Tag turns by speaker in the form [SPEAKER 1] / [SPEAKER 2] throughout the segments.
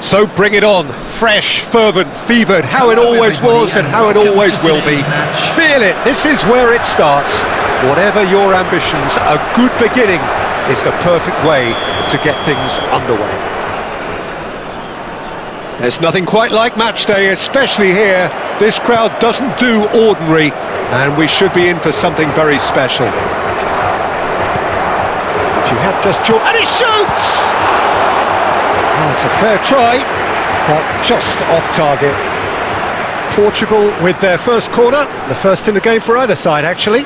[SPEAKER 1] So bring it on, fresh, fervent, fevered, how it always was and how it always will be. Feel it, this is where it starts. Whatever your ambitions, a good beginning is the perfect way to get things underway. There's nothing quite like match day, especially here. This crowd doesn't do ordinary, and we should be in for something very special. If you have just joined... And he shoots! Oh, it's a fair try, but just off target. Portugal with their first corner, the first in the game for either side, actually.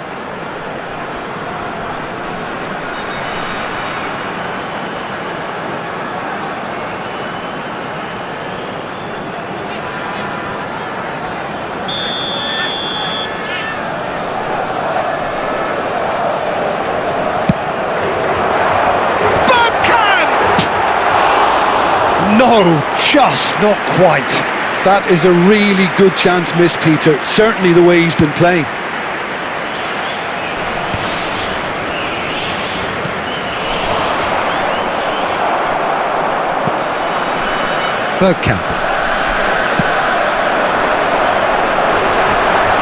[SPEAKER 1] No, just not quite.
[SPEAKER 2] That is a really good chance missed, Peter. Certainly the way he's been playing.
[SPEAKER 1] Bergkamp.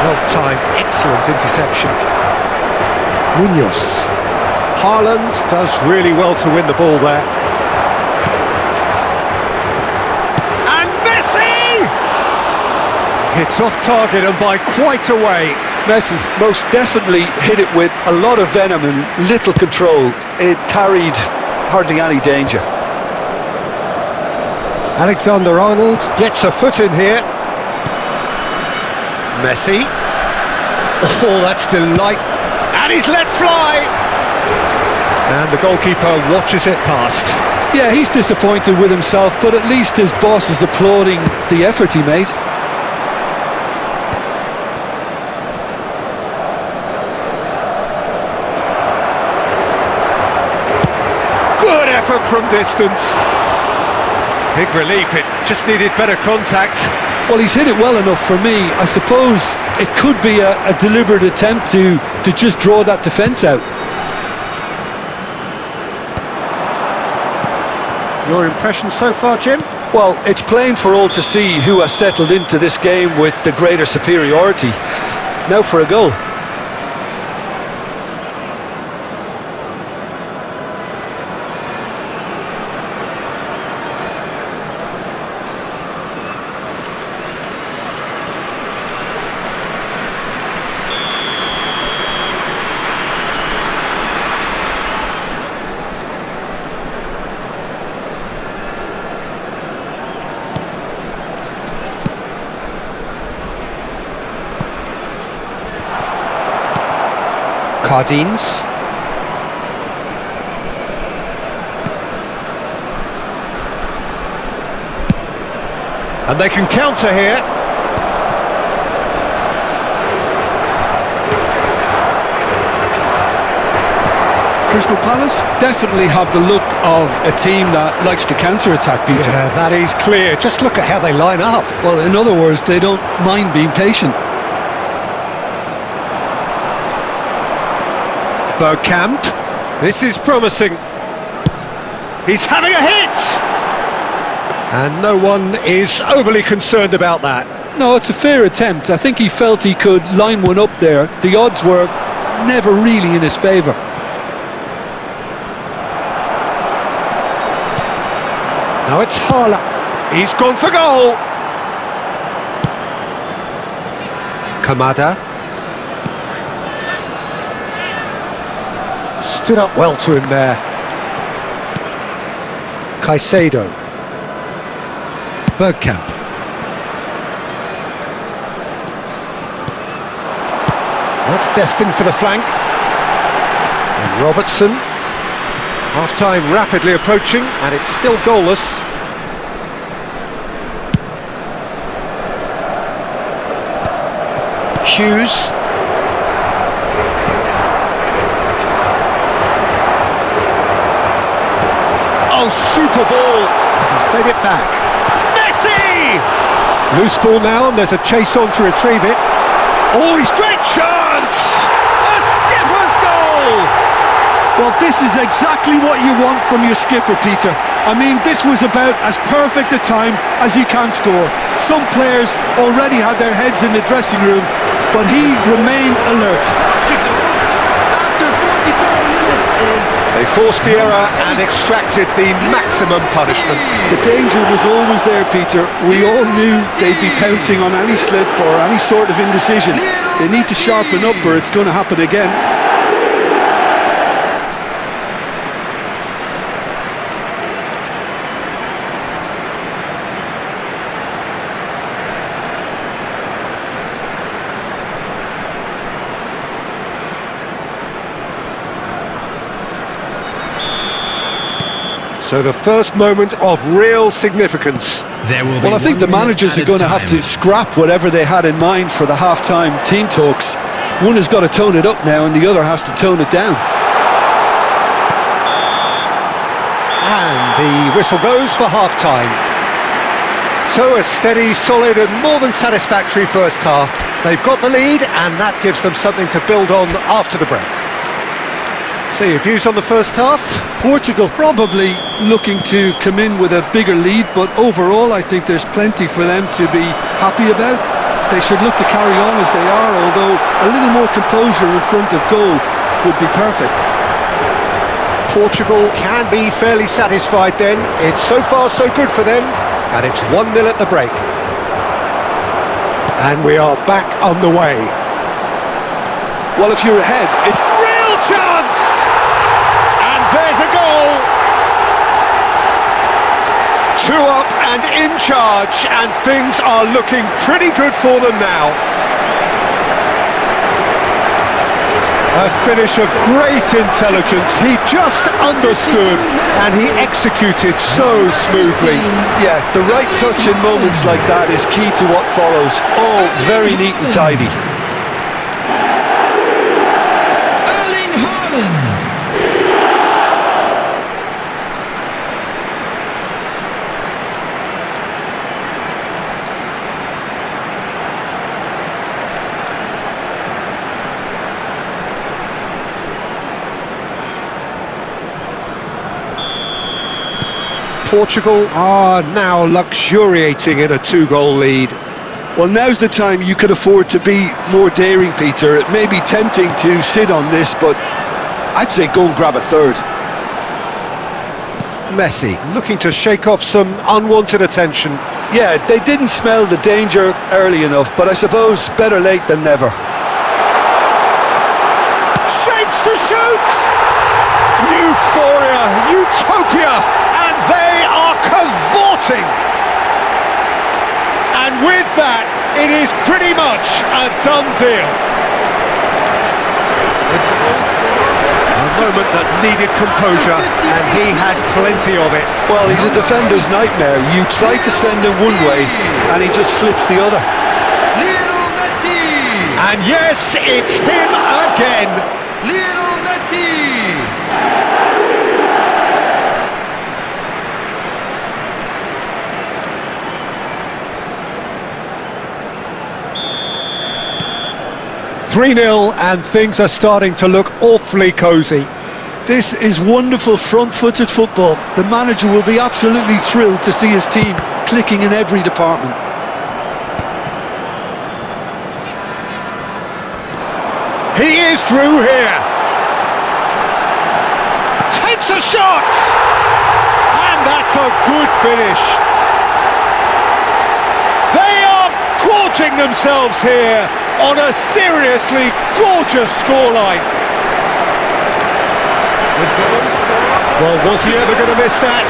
[SPEAKER 1] Well-timed, excellent interception. Munoz. Haaland does really well to win the ball there. Hits off target and by quite a way.
[SPEAKER 2] Messi most definitely hit it with a lot of venom and little control. It carried hardly any danger.
[SPEAKER 1] Alexander-Arnold gets a foot in here. Messi. Oh, that's delight. And he's let fly. And the goalkeeper watches it past.
[SPEAKER 2] Yeah, he's disappointed with himself, but at least his boss is applauding the effort he made.
[SPEAKER 1] Good effort from distance. Big relief, it just needed better contact.
[SPEAKER 2] Well, he's hit it well enough for me. I suppose it could be a deliberate attempt to just draw that defence out.
[SPEAKER 1] Your impression so far, Jim?
[SPEAKER 2] Well, it's plain for all to see who has settled into this game with the greater superiority. Now for a goal.
[SPEAKER 1] Cardines. And they can counter here.
[SPEAKER 2] Crystal Palace definitely have the look of a team that likes to counter-attack, Peter.
[SPEAKER 1] Yeah, that is clear. Just look at how they line up.
[SPEAKER 2] Well, in other words, they don't mind being patient.
[SPEAKER 1] Bergkamp. This is promising. He's having a hit! And no one is overly concerned about that.
[SPEAKER 2] No, it's a fair attempt. I think he felt he could line one up there. The odds were never really in his favour.
[SPEAKER 1] Now it's Haaland. He's gone for goal. Kamada. Stood up well to him there. Caicedo. Bergkamp. That's destined for the flank. And Robertson. Half-time rapidly approaching, and it's still goalless. Hughes. Oh, super ball! He's played it back. Messi! Loose ball now, and there's a chase on to retrieve it. Oh, he's great chance! A skipper's goal!
[SPEAKER 2] Well, this is exactly what you want from your skipper, Peter. I mean, this was about as perfect a time as you can score. Some players already had their heads in the dressing room, but he remained alert.
[SPEAKER 3] After 44 minutes is...
[SPEAKER 1] They forced the error and extracted the maximum punishment.
[SPEAKER 2] The danger was always there, Peter. We all knew they'd be pouncing on any slip or any sort of indecision. They need to sharpen up or it's going to happen again.
[SPEAKER 1] So the first moment of real significance.
[SPEAKER 2] Well, I think the managers are going to have to scrap whatever they had in mind for the half-time team talks. One has got to tone it up now and the other has to tone it down.
[SPEAKER 1] And the whistle goes for half-time. So a steady, solid and more than satisfactory first half. They've got the lead and that gives them something to build on after the break. So your views on the first half?
[SPEAKER 2] Portugal probably looking to come in with a bigger lead, but overall I think there's plenty for them to be happy about. They should look to carry on as they are, although a little more composure in front of goal would be perfect.
[SPEAKER 1] Portugal can be fairly satisfied then. It's so far so good for them, and it's 1-0 at the break. And we are back on the way.
[SPEAKER 2] Well, if you're ahead, it's
[SPEAKER 1] Real chance! And there's a goal! 2 up and in charge, and things are looking pretty good for them now. A finish of great intelligence. He just understood and he executed so smoothly.
[SPEAKER 2] yeah, the right touch in moments like that is key to what follows. All very neat and tidy.
[SPEAKER 1] Portugal are now luxuriating in a 2-goal lead.
[SPEAKER 2] Well, now's the time you could afford to be more daring, Peter. It may be tempting to sit on this, but I'd say go and grab a third.
[SPEAKER 1] Messi looking to shake off some unwanted attention.
[SPEAKER 2] Yeah, they didn't smell the danger early enough, but I suppose better late than never.
[SPEAKER 1] Shapes to shoot! Euphoria, utopia, and they are cavorting! And with that, it is pretty much a done deal. A moment that needed composure, and he had plenty of it.
[SPEAKER 2] Well, he's a defender's nightmare. You try to send him one way, and he just slips the other.
[SPEAKER 3] Lionel Messi!
[SPEAKER 1] And yes, it's him again.
[SPEAKER 3] Lionel Messi!
[SPEAKER 1] 3-0 and things are starting to look awfully cosy.
[SPEAKER 2] This is wonderful front-footed football. The manager will be absolutely thrilled to see his team clicking in every department.
[SPEAKER 1] He is through here. Takes a shot! And that's a good finish. They are gorging themselves here on a seriously gorgeous scoreline. Well, was he ever going to miss that?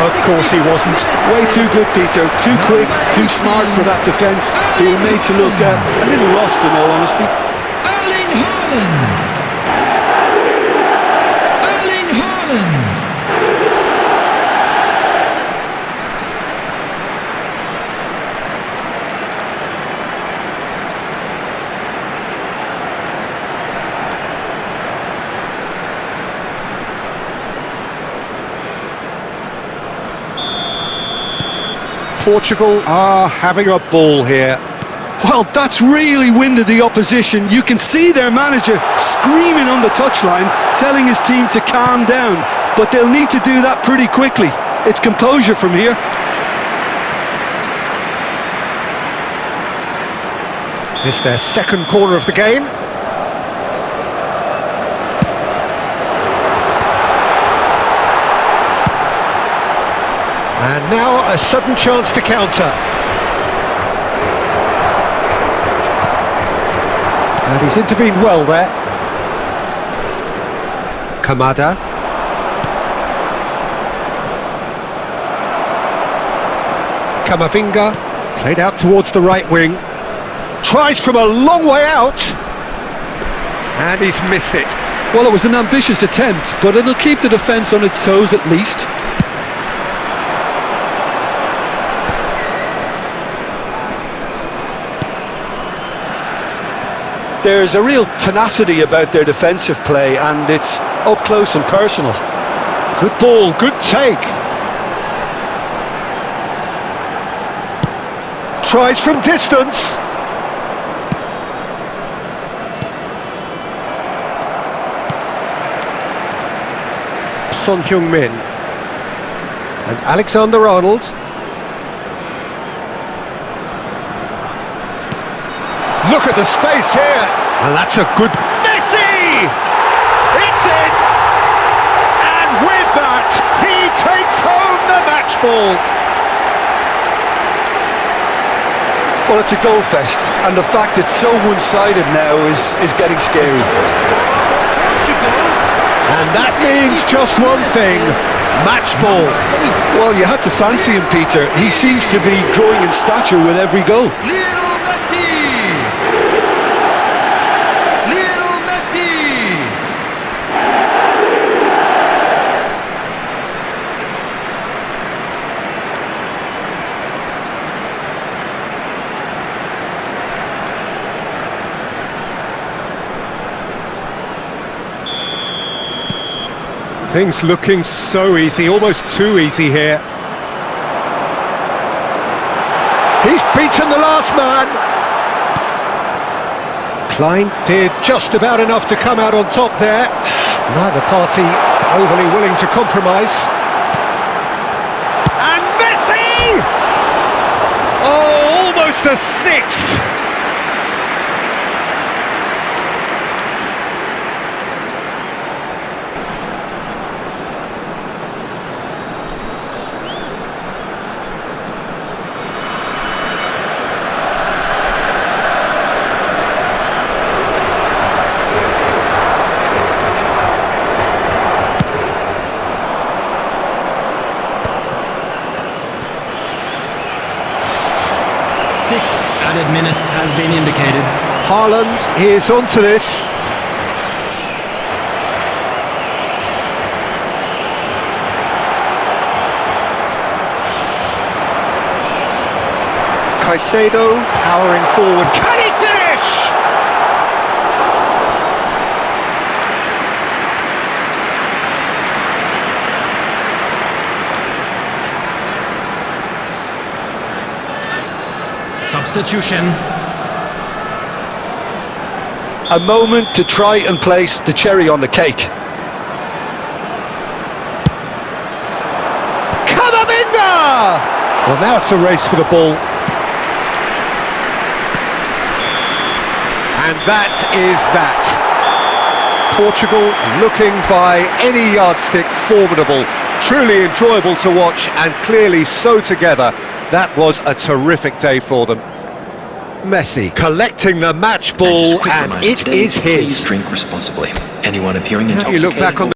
[SPEAKER 1] Of course he wasn't.
[SPEAKER 2] Way too good, Peter. Too quick, too smart for that defence. They were made to look a little lost, in all honesty.
[SPEAKER 3] Erling Haaland! Erling Haaland!
[SPEAKER 1] Portugal are having a ball here.
[SPEAKER 2] Well, that's really winded the opposition. You can see their manager screaming on the touchline, telling his team to calm down. But they'll need to do that pretty quickly. It's composure from here.
[SPEAKER 1] It's their second corner of the game. And now a sudden chance to counter. And he's intervened well there. Kamada. Kamavinga, played out towards the right wing. Tries from a long way out. And he's missed it.
[SPEAKER 2] Well, it was an ambitious attempt, but it'll keep the defence on its toes at least. There's a real tenacity about their defensive play, and it's up close and personal.
[SPEAKER 1] Good ball, good take. Tries from distance. Son Heung-min and Alexander-Arnold. Look at the space here, and that's a good Messi! It's in! And with that, he takes home the match ball.
[SPEAKER 2] Well, it's a goal fest, and the fact it's so one-sided now is getting scary.
[SPEAKER 1] And that means just one thing, match ball.
[SPEAKER 2] Well, you had to fancy him, Peter. He seems to be growing in stature with every goal.
[SPEAKER 3] Lionel Messi! Lionel Messi!
[SPEAKER 1] Things looking so easy, almost too easy here. He's beaten the last man. Klein did just about enough to come out on top there. Neither party overly willing to compromise. And Messi! Oh, almost a sixth.
[SPEAKER 4] Added minutes has been indicated.
[SPEAKER 1] Haaland is onto this. Caicedo powering forward. Can he finish?
[SPEAKER 4] Substitution.
[SPEAKER 2] A moment to try and place the cherry on the cake.
[SPEAKER 1] Kamavinga! Well, now it's a race for the ball. And that is that. Portugal looking by any yardstick formidable. Truly enjoyable to watch and clearly so together. That was a terrific day for them. Messi collecting the match ball, and it is his.
[SPEAKER 5] Please drink responsibly. Anyone appearing
[SPEAKER 1] How do you look back on